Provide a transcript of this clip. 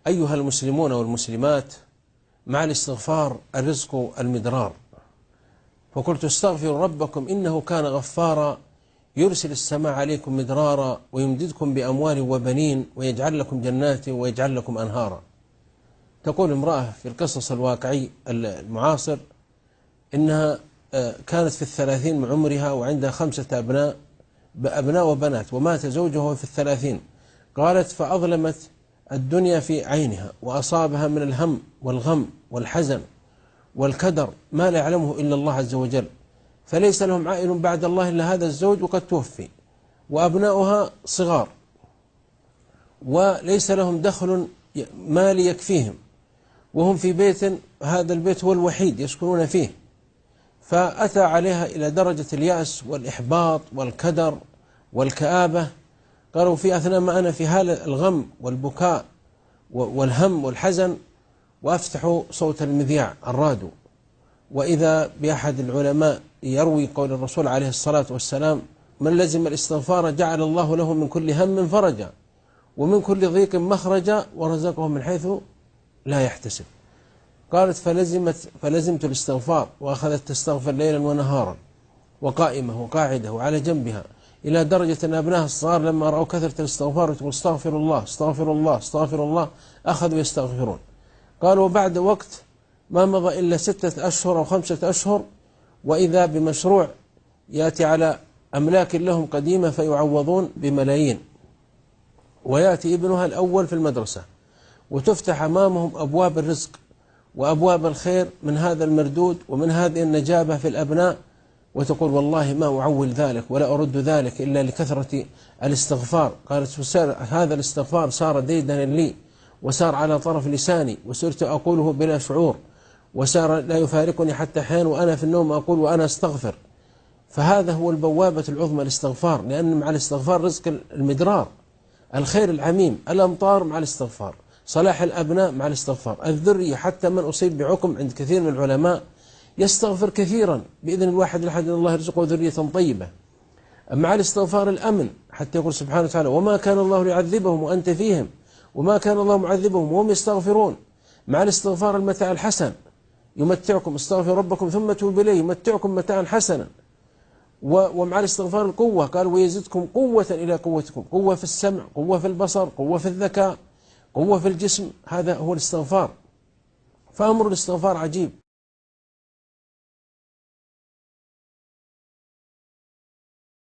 أيها المسلمون والمسلمات، مع الاستغفار الرزق المدرار. فقلت استغفروا ربكم إنه كان غفارا يرسل السماء عليكم مدرارا ويمددكم بأموال وبنين ويجعل لكم جنات ويجعل لكم أنهارا. تقول امرأة في القصص الواقعي المعاصر إنها كانت في 30 من عمرها وعندها 5 أبناء وبنات، ومات زوجها وهو في 30. قالت فأظلمت الدنيا في عينها وأصابها من الهم والغم والحزن والكدر ما لا يعلمه إلا الله عز وجل، فليس لهم عائل بعد الله إلا هذا الزوج وقد توفي، وأبناؤها صغار وليس لهم دخل مالي يكفيهم، وهم في بيت هذا البيت هو الوحيد يسكنون فيه. فأتى عليها إلى درجة اليأس والإحباط والكدر والكآبة. قالوا في أثناء ما أنا في هذا الغم والبكاء والهم والحزن وأفتح صوت المذياع الراديو، وإذا بأحد العلماء يروي قول الرسول عليه الصلاة والسلام: من لزم الاستغفار جعل الله له من كل هم فرجا ومن كل ضيق مخرجا ورزقه من حيث لا يحتسب. قالت فلزمت الاستغفار وأخذت تستغفر ليلا ونهارا وقائمة وقاعدة وعلى جنبها، إلى درجة أن أبنائها الصغار لما رأوا كثرة الاستغفار وتقول استغفر الله استغفر الله استغفر الله أخذوا يستغفرون. قالوا بعد وقت ما مضى إلا 6 أشهر أو 5 أشهر وإذا بمشروع يأتي على أملاك لهم قديمة فيعوضون بملايين، ويأتي ابنها الأول في المدرسة وتفتح أمامهم أبواب الرزق وأبواب الخير من هذا المردود ومن هذه النجابة في الأبناء، وتقول والله ما أعول ذلك ولا أرد ذلك إلا لكثرة الاستغفار. قالت هذا الاستغفار صار ديدنا لي وصار على طرف لساني وصرت أقوله بلا شعور، وصار لا يفارقني حتى حين وأنا في النوم أقول وأنا أستغفر. فهذا هو البوابة العظمى الاستغفار، لأن مع الاستغفار رزق المدرار، الخير العميم، الأمطار مع الاستغفار، صلاح الأبناء مع الاستغفار، الذرية. حتى من أصيب بعقم عند كثير من العلماء يستغفر كثيرا بإذن الواحد لحد أن الله يرزقه ذرية طيبة. مع الاستغفار الأمن، حتى يقول سبحانه وتعالى: وما كان الله ليعذبهم وأنت فيهم وما كان الله معذبهم وهم يستغفرون. مع الاستغفار المتاع الحسن، يمتعكم، استغفر ربكم ثم توبوا إليه يمتعكم متاعا حسنا. ومع الاستغفار القوة، قال: ويزدكم قوة إلى قوتكم، قوة في السمع، قوة في البصر، قوة في الذكاء، قوة في الجسم. هذا هو الاستغفار. فأمر الاستغفار عجيب.